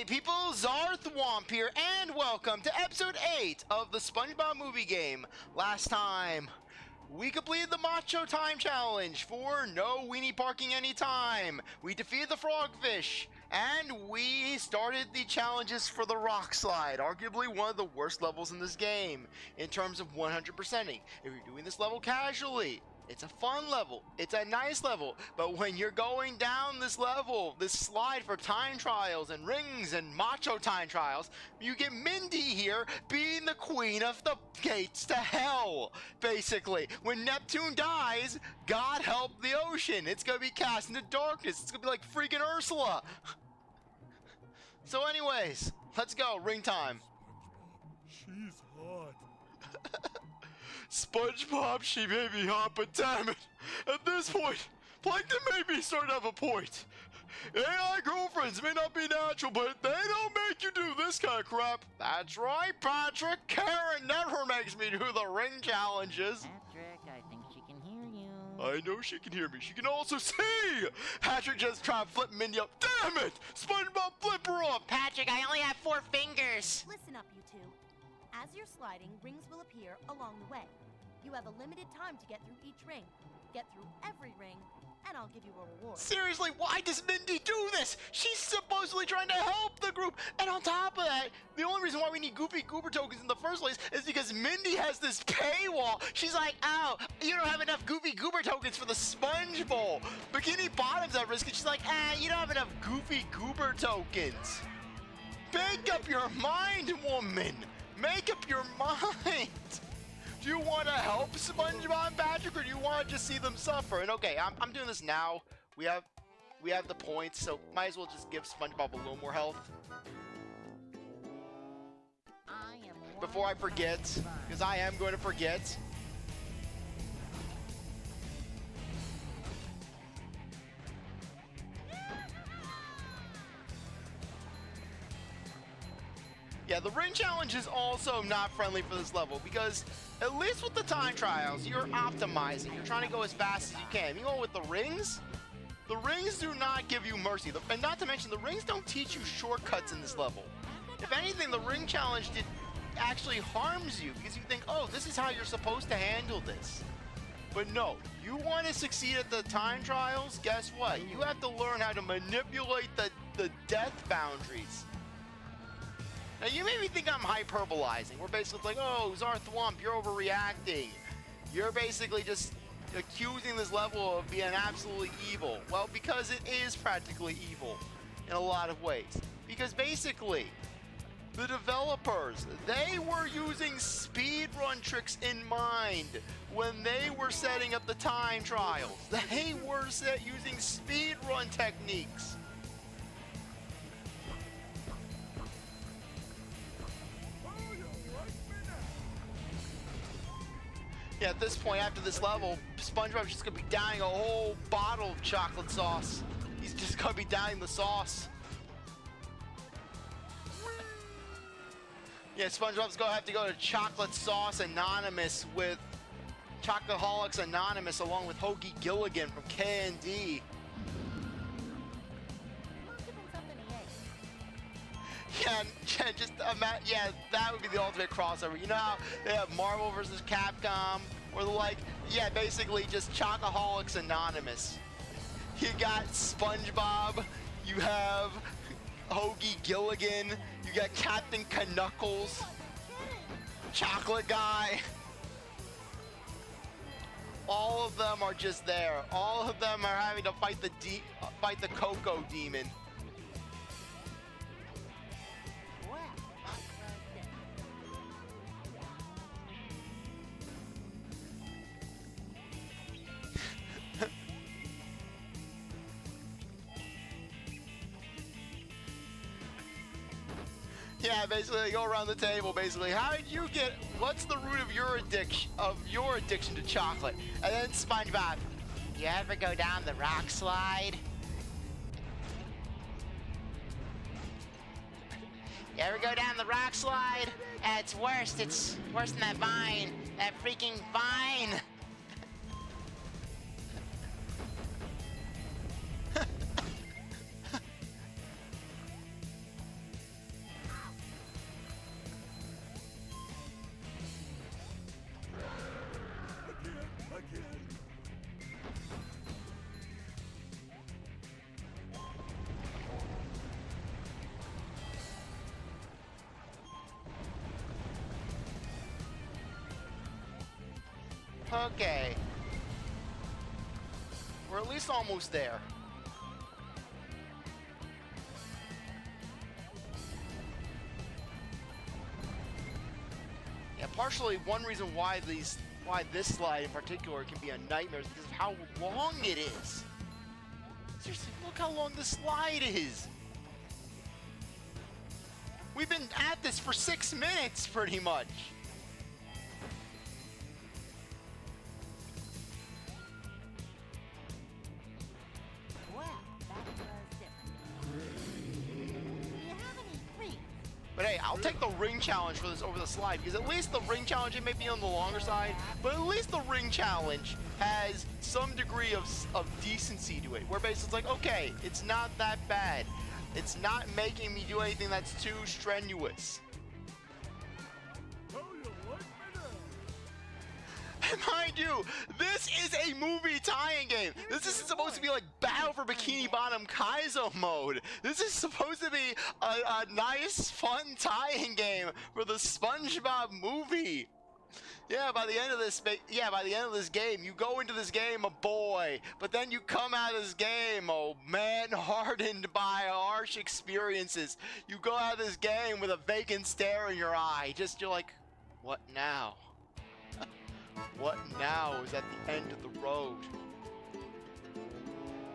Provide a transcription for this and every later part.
Hey people, CzarThwomp here, and welcome to episode 8 of the SpongeBob Movie game. Last time, we completed the Macho Time Challenge for no weenie parking anytime. We defeated the frogfish, and we started the challenges for the rock slide, arguably one of the worst levels in this game, in terms of 100%ing. If you're doing this level casually, it's a fun level, it's a nice level, but when you're going down this level, this slide for time trials and rings and macho time trials, you get Mindy here being the queen of the gates to hell, basically. When Neptune dies, God help the ocean. It's gonna be cast into darkness. It's gonna be like freaking Ursula. So anyways, let's go, ring time. She's hot. SpongeBob, she may be hot, but damn it, at this point, Plankton may be starting to have a point. AI girlfriends may not be natural, but they don't make you do this kind of crap. That's right, Patrick. Karen never makes me do the ring challenges. Patrick, I think she can hear you. I know she can hear me. She can also see. Patrick just tried to flip Mindy up. Damn it! SpongeBob, flip her off. Patrick, I only have 4 fingers. Listen up, you two. As you're sliding, rings will appear along the way. You have a limited time to get through each ring. Get through every ring, and I'll give you a reward. Seriously, why does Mindy do this? She's supposedly trying to help the group. And on top of that, the only reason why we need Goofy Goober tokens in the first place is because Mindy has this paywall. She's like, oh, you don't have enough Goofy Goober tokens for the Sponge Bowl. Bikini Bottom's at risk, and she's like, you don't have enough Goofy Goober tokens. Make up your mind, woman. Make up your mind. Do you want to help SpongeBob and Patrick, or do you want to just see them suffer? And okay, I'm doing this now. We have the points, so might as well just give SpongeBob a little more health. Before I forget, because I am going to forget. Yeah, the ring challenge is also not friendly for this level, because at least with the time trials, you're optimizing. You're trying to go as fast as you can. You know, with the rings do not give you mercy. And not to mention, the rings don't teach you shortcuts in this level. If anything, the ring challenge actually harms you, because you think, oh, this is how you're supposed to handle this. But no, you want to succeed at the time trials, guess what? You have to learn how to manipulate the death boundaries. Now, you maybe think I'm hyperbolizing. We're basically like, oh, CzarThwomp, you're overreacting. You're basically just accusing this level of being absolutely evil. Well, because it is practically evil in a lot of ways. Because basically, the developers, they were using speedrun tricks in mind when they were setting up the time trials. They were using speedrun techniques. Yeah, at this point, after this level, SpongeBob's just gonna be downing a whole bottle of chocolate sauce. He's just gonna be downing the sauce. Yeah, SpongeBob's gonna have to go to Chocolate Sauce Anonymous with Chocoholics Anonymous, along with Hoagie Gilligan from K&D. Yeah, yeah, that would be the ultimate crossover. You know how they have Marvel vs. Capcom, or the like? Yeah, basically just Chocoholics Anonymous. You got SpongeBob, you have Hoagie Gilligan, you got Captain Knuckles, Chocolate Guy. All of them are just there. All of them are having to fight the Cocoa Demon. Yeah, basically they go around the table. Basically, how did you get? What's the root of your addiction to chocolate? And then SpongeBob, You ever go down the rock slide? You ever go down the rock slide? It's worse. It's worse than that vine. That freaking vine. Okay. We're at least almost there. Yeah, partially one reason why this slide in particular can be a nightmare is because of how long it is. Seriously, look how long this slide is. We've been at this for 6 minutes, pretty much. Well, that was different. Do you have any rings? But hey, I'll take the ring challenge for this over the slide, because at least the ring challenge, it may be on the longer side, but at least the ring challenge has some degree of decency to it, where basically it's like, okay, it's not that bad. It's not making me do anything that's too strenuous. How you like me now? And mind you, this is a movie tie-in game. This isn't supposed to be like Battle for Bikini Bottom Kaizo mode. This is supposed to be a nice, fun tie-in game for the SpongeBob movie. Yeah, by the end of this game, you go into this game a boy, but then you come out of this game, oh man, hardened by harsh experiences. You go out of this game with a vacant stare in your eye. You're like, what now? What now is at the end of the road?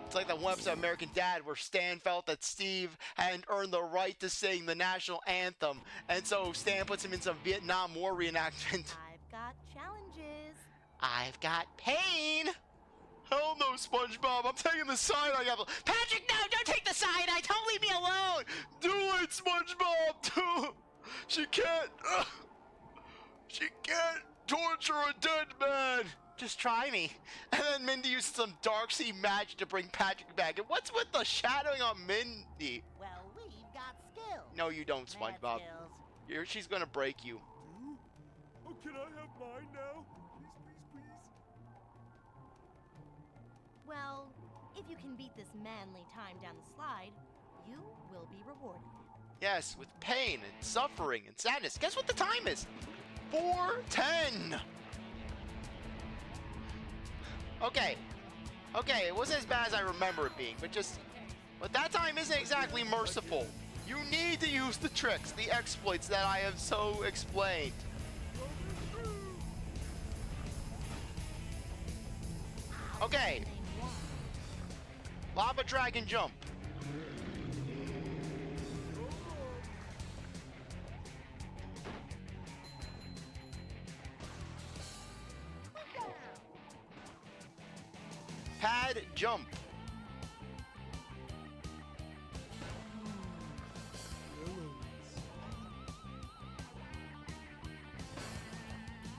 It's like that one episode of American Dad where Stan felt that Steve hadn't earned the right to sing the national anthem, and so Stan puts him in some Vietnam War reenactment. I've got challenges. I've got pain. Hell no, SpongeBob. I'm taking the side I got. Patrick, no, don't take the side. Don't leave me alone. Do it, SpongeBob. Do. She can't. She can't torture a dead man. Just try me. And then Mindy uses some dark sea magic to bring Patrick back. And what's with the shadowing on Mindy? Well, we've got skills. No, you don't, Mad SpongeBob. skills. She's gonna break you. Oh, can I have mine now? Please, please, please. Well, if you can beat this manly time down the slide, you will be rewarded. Yes, with pain and suffering and sadness. Guess what the time is? 4:10. Okay, it wasn't as bad as I remember it being, but that time isn't exactly merciful. You need to use the tricks, the exploits that I have so explained. Okay. Lava Dragon Jump. Pad Jump.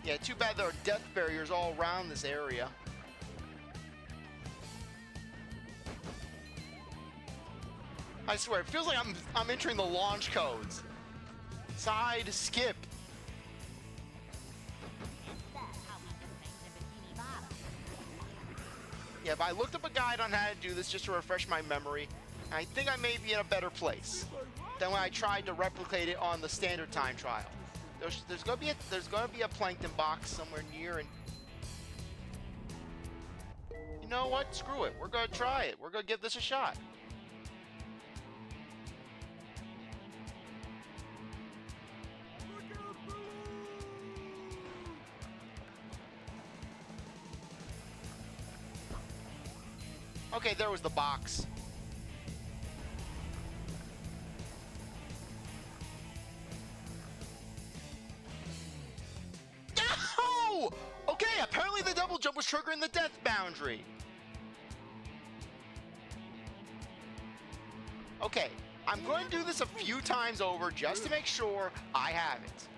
Yeah, too bad there are death barriers all around this area. I swear, it feels like I'm entering the launch codes. Side skip. That's how we do things in Bikini Bottom. Yeah, but I looked up a guide on how to do this just to refresh my memory. And I think I may be in a better place than when I tried to replicate it on the standard time trial. There's gonna be a plankton box somewhere near, and you know what? Screw it. We're gonna try it. We're gonna give this a shot. Okay, there was the box. No! Okay, apparently the double jump was triggering the death boundary. Okay, I'm going to do this a few times over just to make sure I have it.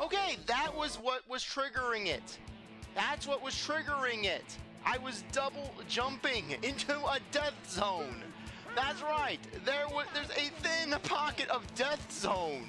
Okay, that was what was triggering it. That's what was triggering it. I was double jumping into a death zone. That's right. There's a thin pocket of death zone.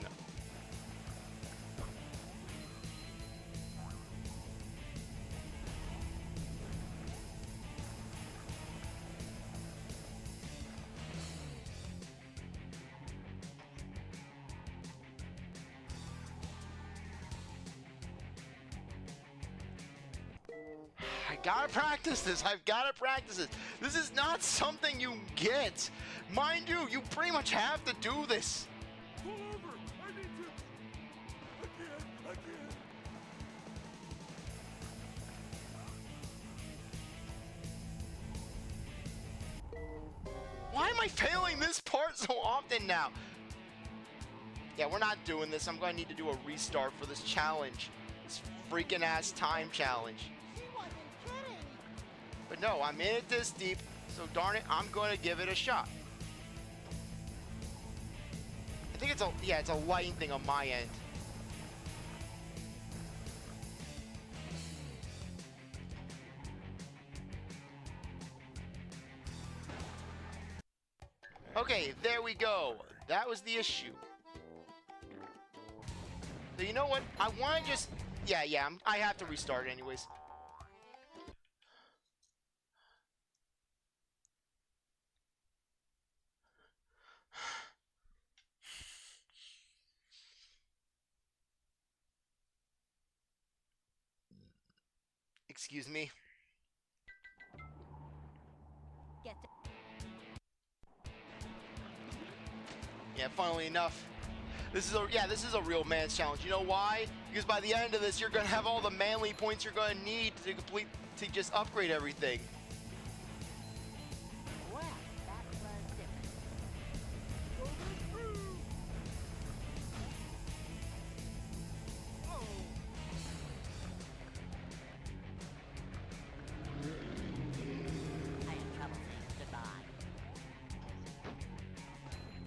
gotta practice this. I've gotta practice this. This is not something you get. Mind you, you pretty much have to do this. Pull over! I need to... I can't. Why am I failing this part so often now? Yeah, we're not doing this. I'm going to need to do a restart for this challenge. This freaking ass time challenge. She wasn't kidding. But no, I'm in it this deep, so darn it, I'm going to give it a shot. I think it's a, yeah, it's a lighting thing on my end. Okay, there we go. That was the issue. So you know what? I want to just... Yeah, I have to restart anyways. Excuse me. Get to Yeah, funnily enough, this is a real man's challenge. You know why? Because by the end of this, you're gonna have all the manly points you're gonna need to just upgrade everything. well, that was different. I have trouble saying goodbye.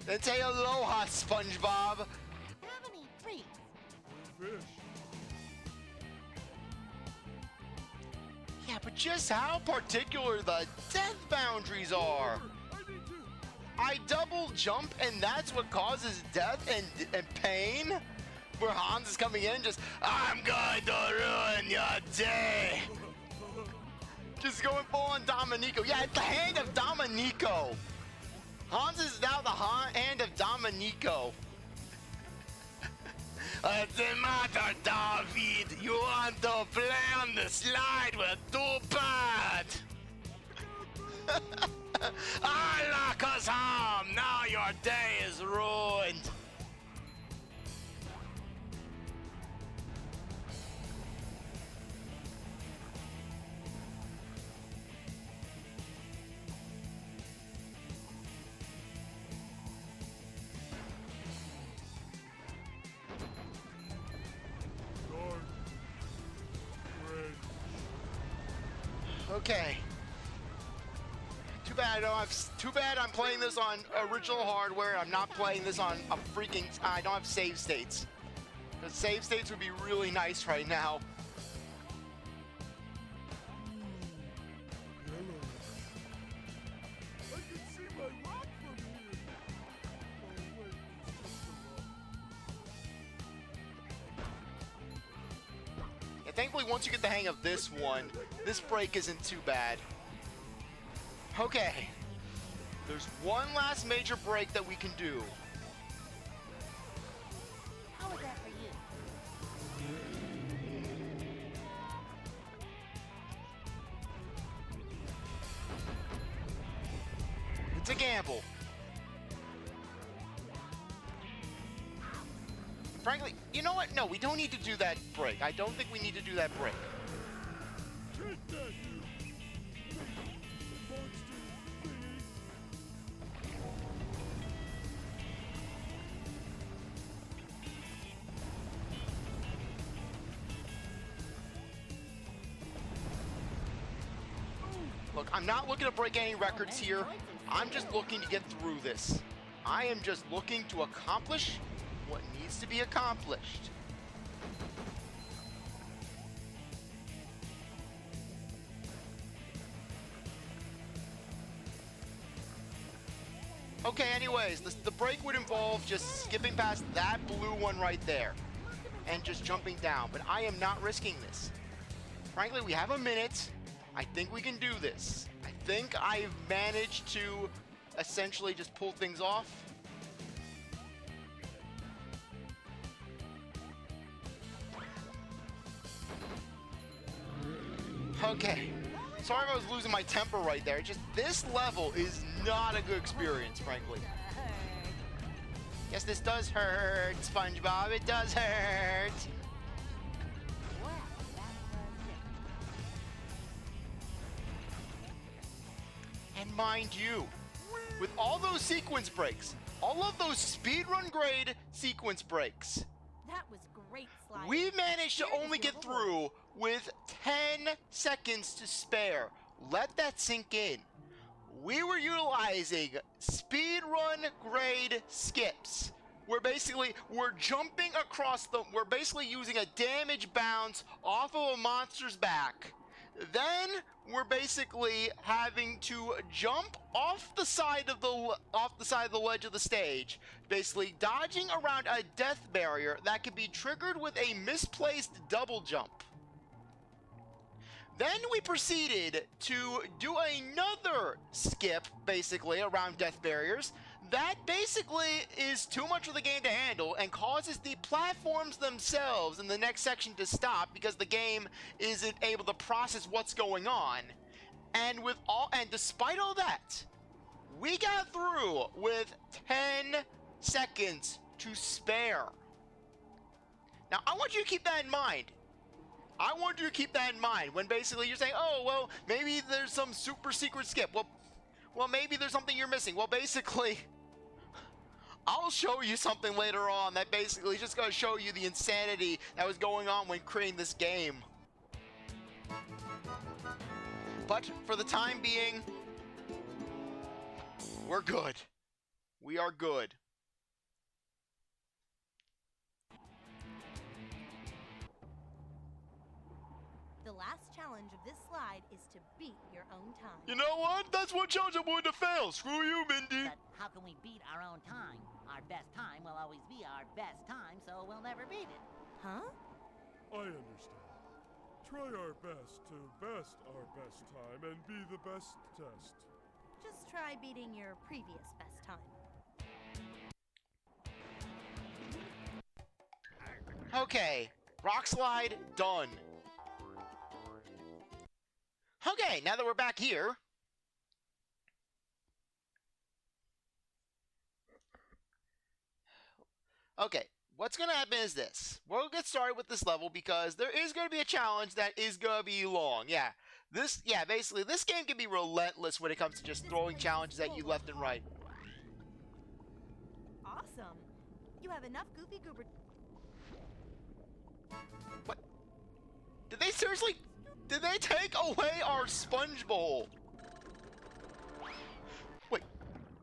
Then say aloha, SpongeBob. Have any treats? Fish. Yeah, but just how particular the death boundaries are. I need to... I double jump, and that's what causes death and pain? Where Hans is coming in just, I'm going to ruin your day. Just going full on Dominico. Yeah, it's the hand of Dominico. Hans is now the hand of Dominico. What's the matter, David? You want to play on the slide with two bad? I lock us home. Now your day is ruined. Darn. Red. Okay. Too bad I don't have. Too bad I'm playing this on original hardware. I'm not playing this on a freaking. I don't have save states. The save states would be really nice right now. Yellow. I can see my rock from here. Oh, wait, it's just a rock. Yeah, thankfully, once you get the hang of this one, this break isn't too bad. Okay. There's one last major break that we can do. How was that for you? It's a gamble. Frankly, you know what? No, we don't need to do that break. I don't think we need to do that break. Take that, you! Monster thingy! Look, I'm not looking to break any records here. I'm just looking to get through this. I am just looking to accomplish what needs to be accomplished. Okay, anyways, the break would involve just skipping past that blue one right there and just jumping down, but I am not risking this. Frankly, we have a minute. I think we can do this. I think I've managed to essentially just pull things off. Okay. Sorry if I was losing my temper right there. Just this level is not a good experience, frankly. Yes, this does hurt, SpongeBob. It does hurt. And mind you, with all those sequence breaks, all of those speedrun grade sequence breaks, That was great sliding. we managed to Here's only your get reward. through with 10 seconds to spare. Let that sink in. We were utilizing speedrun grade skips. We're jumping across we're basically using a damage bounce off of a monster's back. Then we're basically having to jump off the side of the ledge of the stage, basically dodging around a death barrier that can be triggered with a misplaced double jump. Then we proceeded to do another skip, basically, around death barriers. That basically is too much for the game to handle and causes the platforms themselves in the next section to stop because the game isn't able to process what's going on. And despite all that, we got through with 10 seconds to spare. Now, I want you to keep that in mind. I want you to keep that in mind when basically you're saying, oh, well, maybe there's some super secret skip. Well, maybe there's something you're missing. Well, basically, I'll show you something later on that basically is just going to show you the insanity that was going on when creating this game. But for the time being, we're good. We are good. The last challenge of this slide is to beat your own time. You know what? That's one challenge I'm going to fail. Screw you, Mindy. But how can we beat our own time? Our best time will always be our best time, so we'll never beat it. Huh? I understand. Try our best to best our best time and be the best test. Just try beating your previous best time. Okay, rock slide done. Okay, now that we're back here, okay, what's gonna happen is this. We'll get started with this level because there is gonna be a challenge that is gonna be long. Basically, this game can be relentless when it comes to just throwing challenges at you left and right. Awesome. You have enough Goofy Goober. What? Did they seriously? Did they take away our sponge bowl? Wait,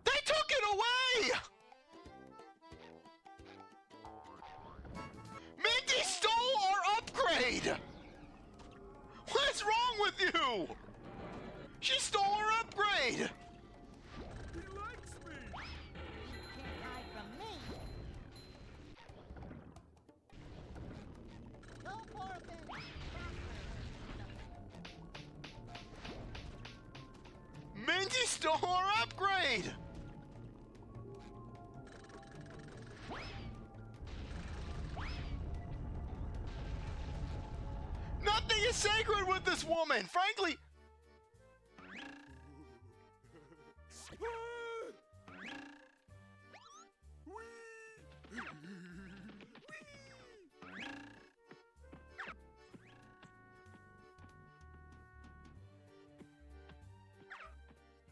they took it away! Mindy stole our upgrade! What's wrong with you? She stole our upgrade! He likes me! You can't hide from me. Go for it, then. Mindy stole our upgrade! Nothing is sacred with this woman, frankly.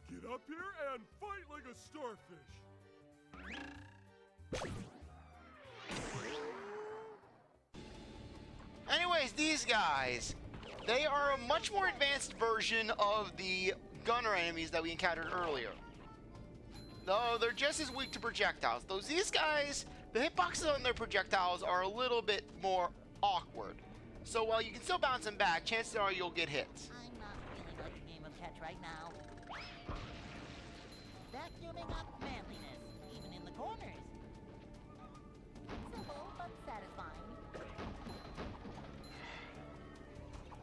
Get up here and fight like a starfish. Anyways, these guys, they are a much more advanced version of the gunner enemies that we encountered earlier. Though they're just as weak to projectiles. These guys, the hitboxes on their projectiles are a little bit more awkward. So while you can still bounce them back, chances are you'll get hit. I'm not feeling like a game of catch right now. Vacuuming up manliness, even in the corners. Simple but satisfying.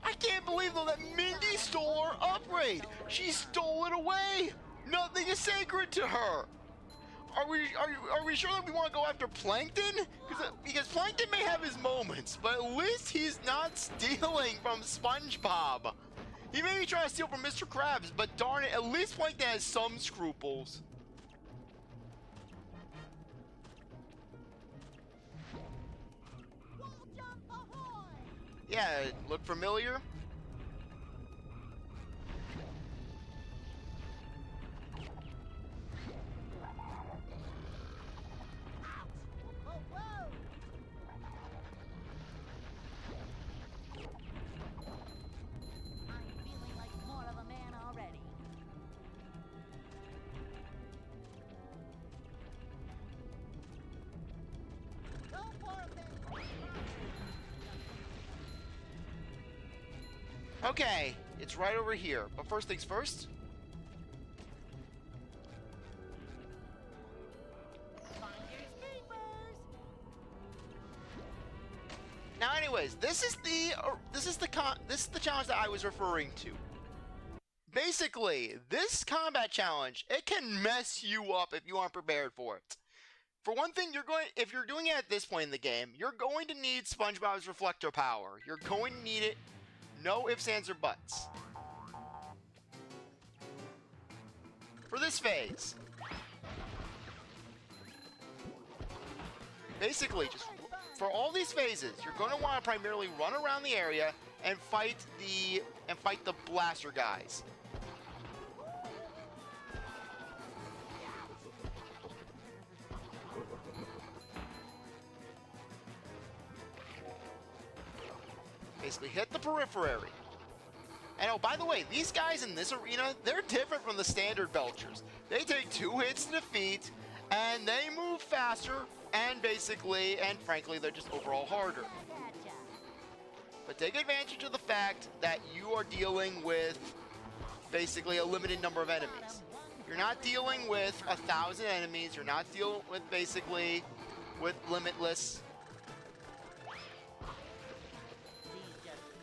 I can't believe though that Mindy stole our upgrade. She stole it away. Nothing is sacred to her. Are we sure that we want to go after Plankton? Because Plankton may have his moments, but at least he's not stealing from SpongeBob. He may be trying to steal from Mr. Krabs, but darn it, at least Plankton has some scruples. Wall jump ahoy! Yeah, look familiar? Whoa, whoa! I'm feeling like more of a man already. Go for it, then. Okay, it's right over here. But first things first. Finders keepers. Now, anyways, this is the challenge that I was referring to. Basically, this combat challenge, it can mess you up if you aren't prepared for it. For one thing, if you're doing it at this point in the game, you're going to need SpongeBob's reflector power. You're going to need it. No ifs, ands, or buts. For this phase, basically, just for all these phases, you're going to want to primarily run around the area and fight the blaster guys. Basically, hit the periphery. And oh, by the way, these guys in this arena, they're different from the standard Belchers. They take 2 hits to defeat, and they move faster, and frankly, they're just overall harder. Gotcha. But take advantage of the fact that you are dealing with basically a limited number of enemies. You're not dealing with 1,000 enemies. You're not dealing with with limitless.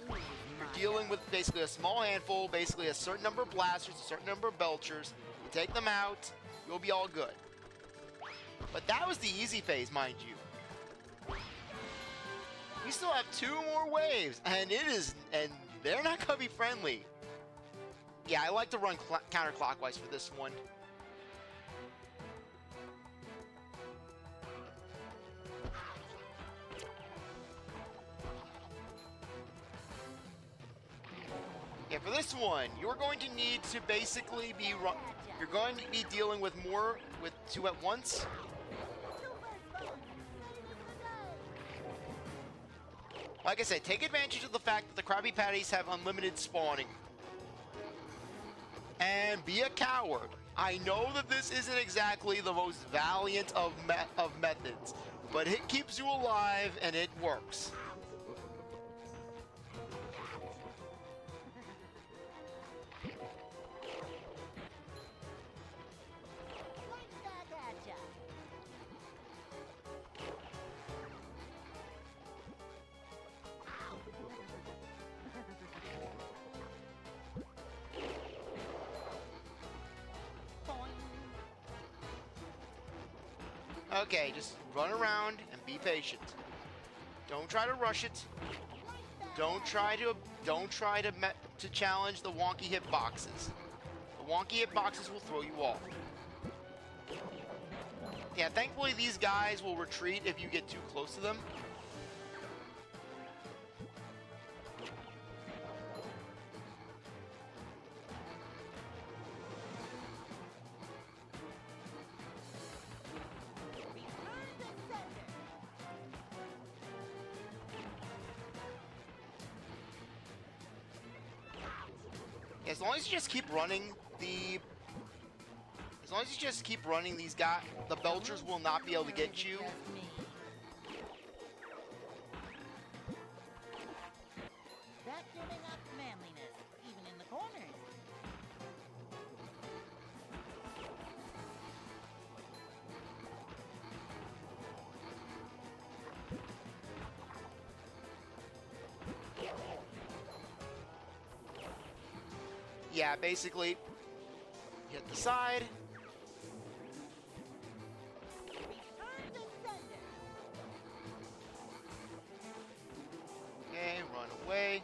You're dealing with basically a small handful, basically a certain number of blasters, a certain number of Belchers. You take them out, you'll be all good. But that was the easy phase, mind you. We still have 2 more waves, and they're not gonna be friendly. Yeah, I like to run counterclockwise for this one. Yeah, for this one, you're going to need to basically be you're going to be dealing with 2 at once. Like I said, take advantage of the fact that the Krabby Patties have unlimited spawning. And be a coward. I know that this isn't exactly the most valiant of methods, but it keeps you alive and it works. Right back at ya. Okay, just run around and be patient. Don't try to rush it. Don't try to challenge the wonky hitboxes. The wonky hitboxes will throw you off. Yeah, thankfully these guys will retreat if you get too close to them. As long as you just keep running these guys, the Belchers will not be able to get you. Just me. Vacuuming up manliness, even in the corners. Yeah, basically, hit the side. Okay, run away.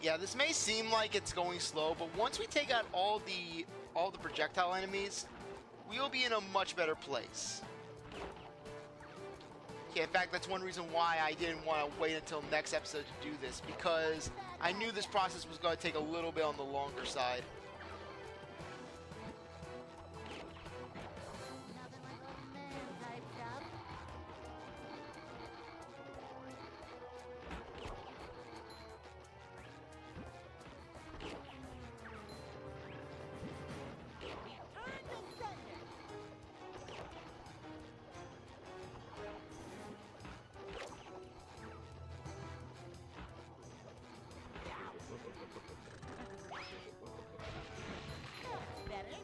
Yeah, this may seem like it's going slow, but once we take out all the projectile enemies, we'll be in a much better place. Yeah, in fact, that's one reason why I didn't want to wait until next episode to do this, because I knew this process was going to take a little bit on the longer side. Nothing like old man type stuff. Better?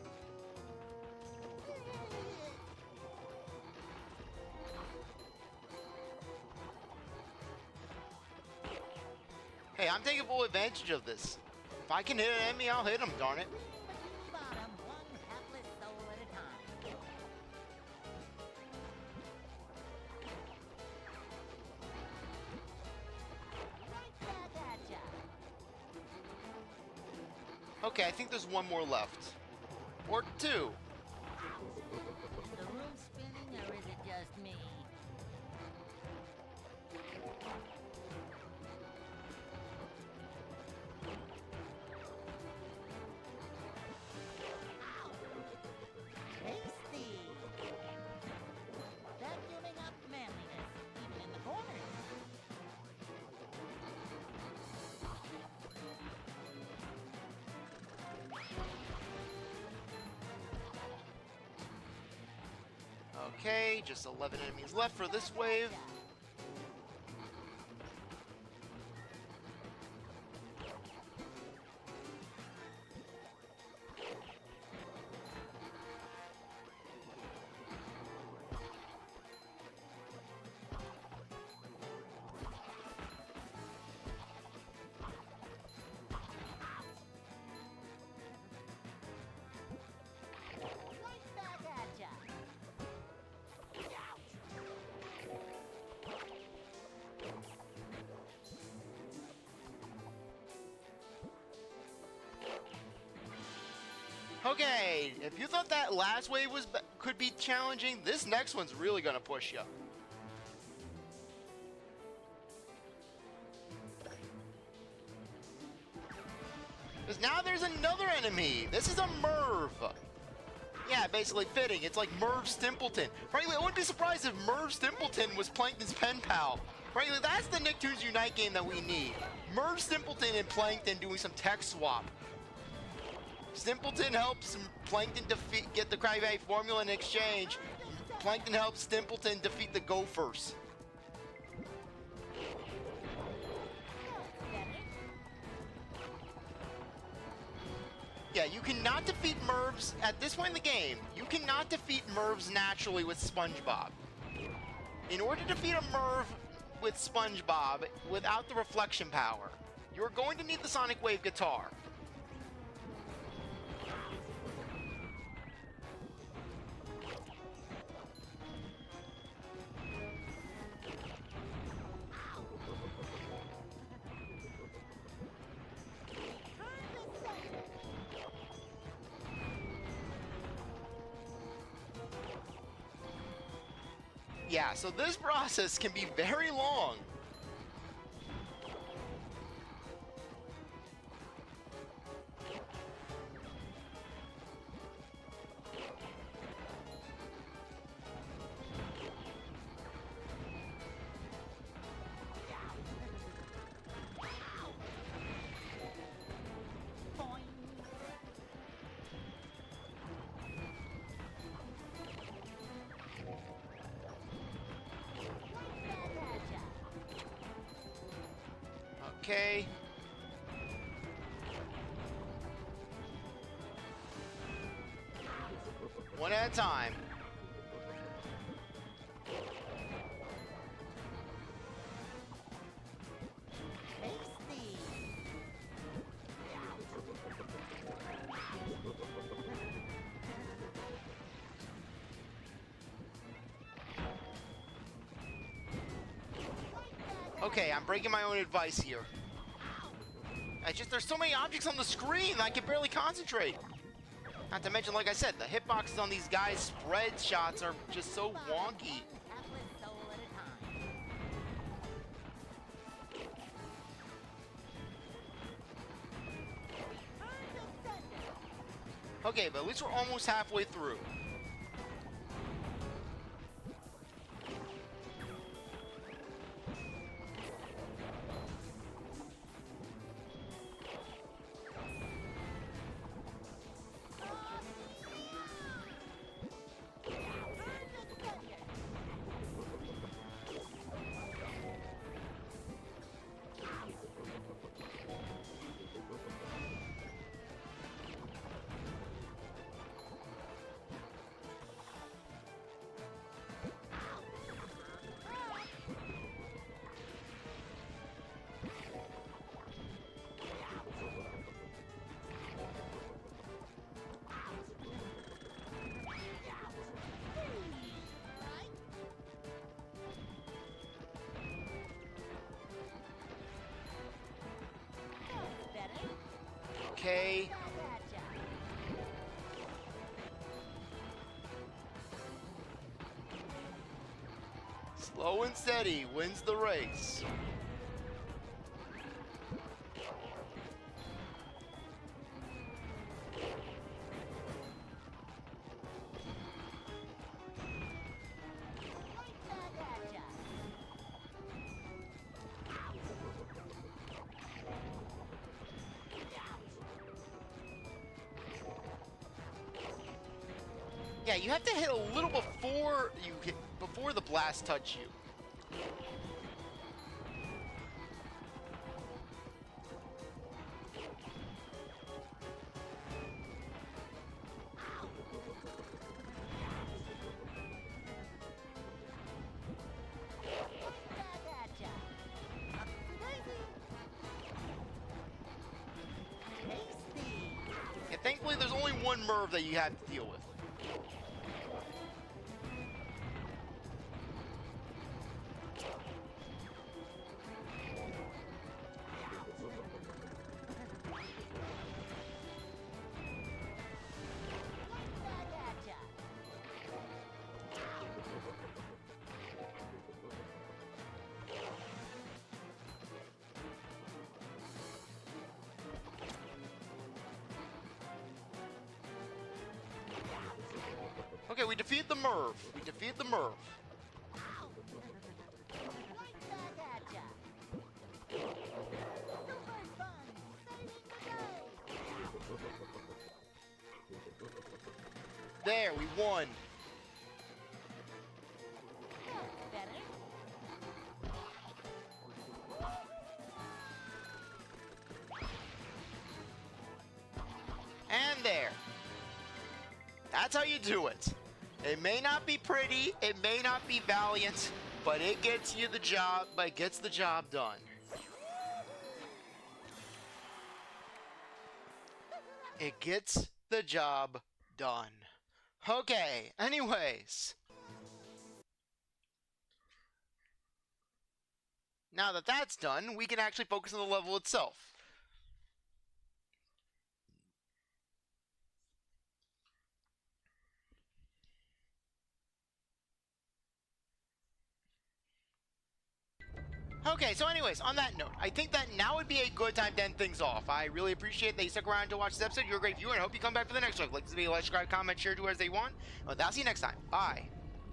Hey, I'm taking full advantage of this. If I can hit an enemy, I'll hit him, darn it. Bikini Bottom, one hapless soul at a time. Right back at ya. Okay, I think there's one more left. Or two. Is the room spinning or is it just me? Tasty! Vacuuming up manliness, even in the corners. Okay, just 11 enemies left for this wave. Right back at ya. Okay, if you thought that last wave could be challenging, this next one's really gonna push you. Because now there's another enemy. This is a Merv. Yeah, basically fitting. It's like Merv Stimpleton. Frankly, I wouldn't be surprised if Merv Stimpleton was Plankton's pen pal. Frankly, that's the Nicktoons Unite game that we need. Merv Stimpleton and Plankton doing some tech swap. Stimpleton helps Plankton get the Krabby Patty formula in exchange. Plankton helps Stimpleton defeat the Gophers. Yeah, you cannot defeat Mervs at this point in the game. You cannot defeat Mervs naturally with SpongeBob. In order to defeat a Merv with SpongeBob without the reflection power, you're going to need the Sonic Wave guitar. Yeah, so this process can be very long. Boing. Okay. One at a time. Tasty. Okay, I'm breaking my own advice here. there's so many objects on the screen, I can barely concentrate. Not to mention, like I said, the hitboxes on these guys' spread shots are just so wonky. Hapless soul at a time. Okay, but at least we're almost halfway through. Okay. Slow and steady wins the race. Yeah, you have to hit a little before the blast touch you. And thankfully, there's only one Merv that you have to deal with. Okay, we defeat the Merv. We defeat the Merv. There, we won. And there. That's how you do it. It may not be pretty, it may not be valiant, but it gets you the job, but it gets the job done. It gets the job done. Okay, anyways. Now that that's done, we can actually focus on the level itself. Okay, so anyways, on that note, I think that now would be a good time to end things off. I really appreciate that you stuck around to watch this episode. You're a great viewer, and I hope you come back for the next one. Like this video, like, subscribe, comment, share, do as they want. Well, I'll see you next time. Bye.